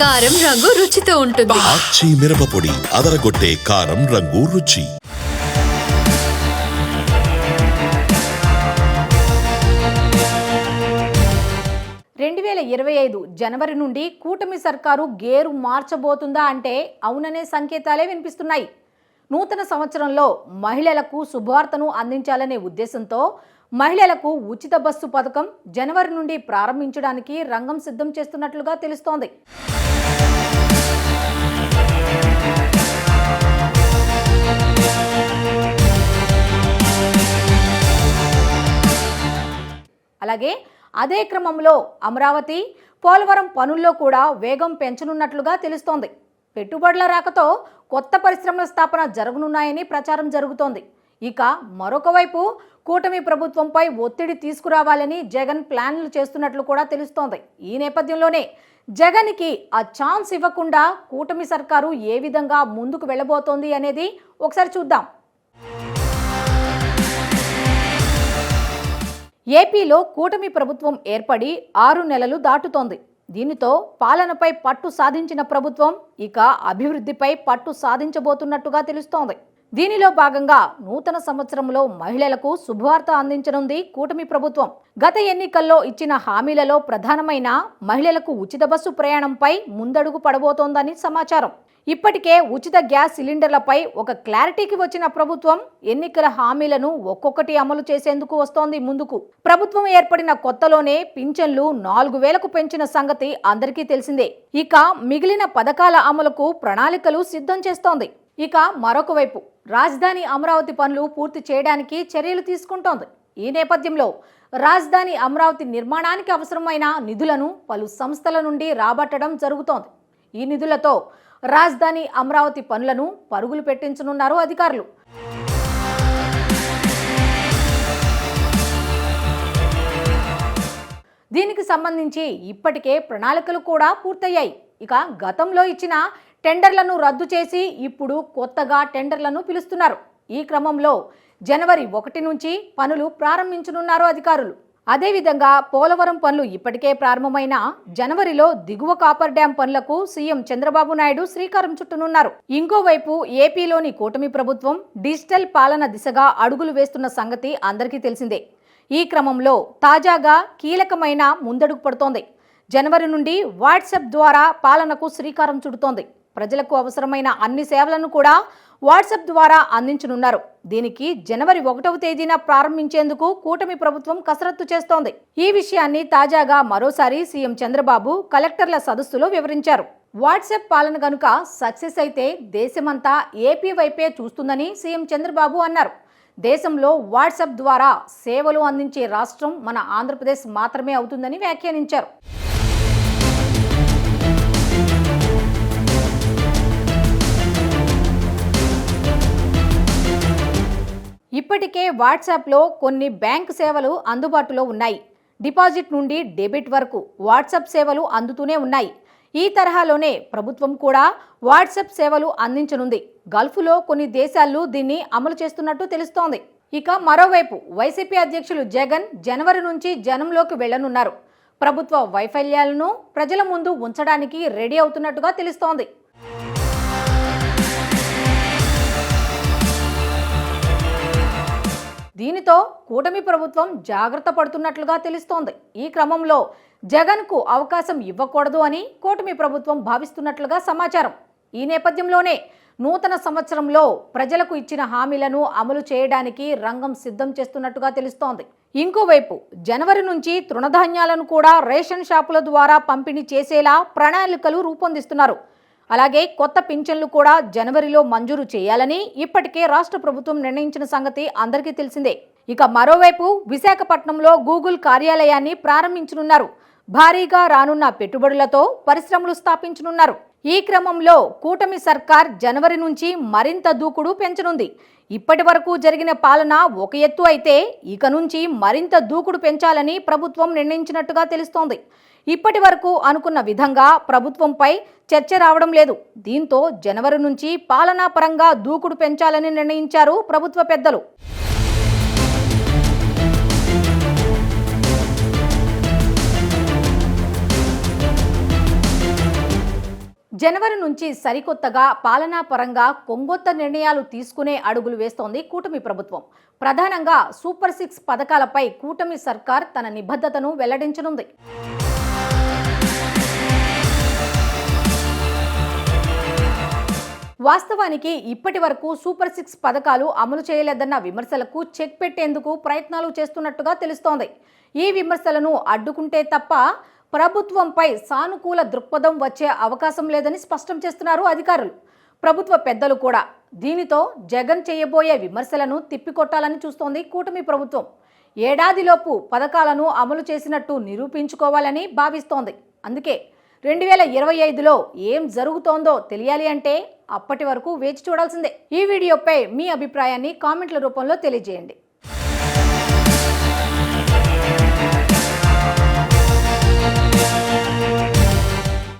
కారం రంగు రుచితో ఉంటుంది. ఆచి మిరపపొడి అదరగొట్టే కారం రంగు రుచి. జనవరి నుండి కూటమి సర్కారు గేరు మార్చబోతుందా అంటే అవుననే సంకేతాలే వినిపిస్తున్నాయి. నూతన సంవత్సరంలో మహిళలకు శుభవార్తను అందించాలనే ఉద్దేశంతో మహిళలకు ఉచిత బస్సు పథకం జనవరి నుండి ప్రారంభించడానికి రంగం సిద్ధం చేస్తున్నట్లుగా తెలుస్తోంది. అలాగే అదే క్రమంలో అమరావతి, పోలవరం పనుల్లో కూడా వేగం పెంచనున్నట్లుగా తెలుస్తోంది. పెట్టుబడుల రాకతో కొత్త పరిశ్రమల స్థాపన జరగనున్నాయని ప్రచారం జరుగుతోంది. ఇక మరొక వైపు కూటమి ప్రభుత్వంపై ఒత్తిడి తీసుకురావాలని జగన్ ప్లాన్లు చేస్తున్నట్లు కూడా తెలుస్తోంది. ఈ నేపథ్యంలోనే జగన్కి ఆ ఛాన్స్ ఇవ్వకుండా కూటమి సర్కారు ఏ విధంగా ముందుకు వెళ్ళబోతోంది అనేది ఒకసారి చూద్దాం. ఏపీలో కూటమి ప్రభుత్వం ఏర్పడి 6 నెలలు దాటుతోంది. దీనితో పాలనపై పట్టు సాధించిన ప్రభుత్వం ఇక అభివృద్ధిపై పట్టు సాధించబోతున్నట్టుగా తెలుస్తోంది. దీనిలో భాగంగా నూతన సంవత్సరంలో మహిళలకు శుభవార్త అందించనుంది కూటమి ప్రభుత్వం. గత ఎన్నికల్లో ఇచ్చిన హామీలలో ప్రధానమైన మహిళలకు ఉచిత బస్సు ప్రయాణంపై ముందడుగు పడబోతోందని సమాచారం. ఇప్పటికే ఉచిత గ్యాస్ సిలిండర్లపై ఒక క్లారిటీకి వచ్చిన ప్రభుత్వం ఎన్నికల హామీలను ఒక్కొక్కటి అమలు చేసేందుకు వస్తోంది ముందుకు. ప్రభుత్వం ఏర్పడిన కొత్తలోనే పింఛన్లు 4,000కు పెంచిన సంగతి అందరికీ తెలిసిందే. ఇక మిగిలిన పథకాల అమలుకు ప్రణాళికలు సిద్ధం చేస్తోంది. ఇక మరొక వైపు రాజధాని అమరావతి పనులు పూర్తి చేయడానికి చర్యలు తీసుకుంటోంది. ఈ నేపథ్యంలో రాజధాని అమరావతి నిర్మాణానికి అవసరమైన నిధులను పలు సంస్థల నుండి రాబట్టడం జరుగుతోంది. ఈ నిధులతో రాజధాని అమరావతి పనులను పరుగులు పెట్టించనున్నారు అధికారులు. దీనికి సంబంధించి ఇప్పటికే ప్రణాళికలు కూడా పూర్తయ్యాయి. ఇక గతంలో ఇచ్చిన టెండర్లను రద్దు చేసి ఇప్పుడు కొత్తగా టెండర్లను పిలుస్తున్నారు. ఈ క్రమంలో జనవరి 1 నుంచి పనులు ప్రారంభించనున్నారు అధికారులు. అదేవిధంగా పోలవరం పనులు ఇప్పటికే ప్రారంభమైన జనవరిలో దిగువ కాపర్ డ్యాం పనులకు సీఎం చంద్రబాబు నాయుడు శ్రీకారం చుట్టనున్నారు. ఇంకోవైపు ఏపీలోని కూటమి ప్రభుత్వం డిజిటల్ పాలన దిశగా అడుగులు వేస్తున్న సంగతి అందరికీ తెలిసిందే. ఈ క్రమంలో తాజాగా కీలకమైన ముందడుగు పడుతోంది. జనవరి నుండి వాట్సాప్ ద్వారా పాలనకు శ్రీకారం చుడుతోంది. ప్రజలకు అవసరమైన అన్ని సేవలను కూడా వాట్సాప్ ద్వారా అందించనున్నారు. దీనికి జనవరి 1వ తేదీన ప్రారంభించేందుకు కూటమి ప్రభుత్వం కసరత్తు చేస్తోంది. ఈ విషయాన్ని తాజాగా మరోసారి సీఎం చంద్రబాబు కలెక్టర్ల సదస్సులో వివరించారు. వాట్సాప్ పాలన గనుక సక్సెస్ అయితే దేశమంతా ఏపీ వైపే చూస్తుందని సీఎం చంద్రబాబు అన్నారు. దేశంలో వాట్సాప్ ద్వారా సేవలు అందించే రాష్ట్రం మన ఆంధ్రప్రదేశ్ మాత్రమే అవుతుందని వ్యాఖ్యానించారు. ఇప్పటికే వాట్సాప్లో కొన్ని బ్యాంక్ సేవలు అందుబాటులో ఉన్నాయి. డిపాజిట్ నుండి డెబిట్ వరకు వాట్సాప్ సేవలు అందుతూనే ఉన్నాయి. ఈ తరహాలోనే ప్రభుత్వం కూడా వాట్సాప్ సేవలు అందించనుంది. గల్ఫ్లో కొన్ని దేశాలు దీన్ని అమలు చేస్తున్నట్టు తెలుస్తోంది. ఇక మరోవైపు వైసీపీ అధ్యక్షులు జగన్ జనవరి నుంచి జనంలోకి వెళ్లనున్నారు. ప్రభుత్వ వైఫల్యాలను ప్రజల ముందు ఉంచడానికి రెడీ అవుతున్నట్టుగా తెలుస్తోంది. దీనితో కూటమి ప్రభుత్వం జాగ్రత్త పడుతున్నట్లుగా తెలుస్తోంది. ఈ క్రమంలో జగన్కు అవకాశం ఇవ్వకూడదు అని కూటమి ప్రభుత్వం భావిస్తున్నట్లుగా సమాచారం. ఈ నేపథ్యంలోనే నూతన సంవత్సరంలో ప్రజలకు ఇచ్చిన హామీలను అమలు చేయడానికి రంగం సిద్ధం చేస్తున్నట్టుగా తెలుస్తోంది. ఇంకోవైపు జనవరి నుంచి తృణధాన్యాలను కూడా రేషన్ షాపుల ద్వారా పంపిణీ చేసేలా ప్రణాళికలు రూపొందిస్తున్నారు. అలాగే కొత్త పింఛన్లు కూడా జనవరిలో మంజూరు చేయాలని ఇప్పటికే రాష్ట్ర ప్రభుత్వం నిర్ణయించిన సంగతి అందరికీ తెలిసిందే. ఇక మరోవైపు విశాఖపట్నంలో గూగుల్ కార్యాలయాన్ని ప్రారంభించనున్నారు. భారీగా రానున్న పెట్టుబడులతో పరిశ్రమలు స్థాపించనున్నారు. ఈ క్రమంలో కూటమి సర్కార్ జనవరి నుంచి మరింత దూకుడు పెంచనుంది. ఇప్పటి వరకు జరిగిన పాలన ఒక ఎత్తు అయితే ఇక నుంచి మరింత దూకుడు పెంచాలని ప్రభుత్వం నిర్ణయించినట్టుగా తెలుస్తోంది. ఇప్పటి వరకు అనుకున్న విధంగా ప్రభుత్వంపై చర్చ రావడం లేదు. దీంతో జనవరి నుంచి పాలనా పరంగా దూకుడు పెంచాలని నిర్ణయించారు ప్రభుత్వ పెద్దలు. జనవరి నుంచి సరికొత్తగా పాలనా పరంగా కొంగొత్త నిర్ణయాలు తీసుకునే అడుగులు వేస్తోంది కూటమి ప్రభుత్వం. ప్రధానంగా సూపర్ 6 పథకాలపై కూటమి సర్కార్ తన నిబద్ధతను వెల్లడించనుంది. వాస్తవానికి ఇప్పటి వరకు సూపర్ 6 పథకాలు అమలు చేయలేదన్న విమర్శలకు చెక్ పెట్టేందుకు ప్రయత్నాలు చేస్తున్నట్టుగా తెలుస్తోంది. ఈ విమర్శలను అడ్డుకుంటే తప్ప ప్రభుత్వంపై సానుకూల దృక్పథం వచ్చే అవకాశం లేదని స్పష్టం చేస్తున్నారు అధికారులు. ప్రభుత్వ పెద్దలు కూడా దీనితో జగన్ చేయబోయే విమర్శలను తిప్పికొట్టాలని చూస్తోంది కూటమి ప్రభుత్వం. ఏడాదిలోపు పథకాలను అమలు చేసినట్టు నిరూపించుకోవాలని భావిస్తోంది. అందుకే 2025లో ఏం జరుగుతోందో తెలియాలి అంటే అప్పటి వరకు వేచి చూడాల్సిందే. ఈ వీడియోపై మీ అభిప్రాయాన్ని కామెంట్ల రూపంలో తెలియజేయండి.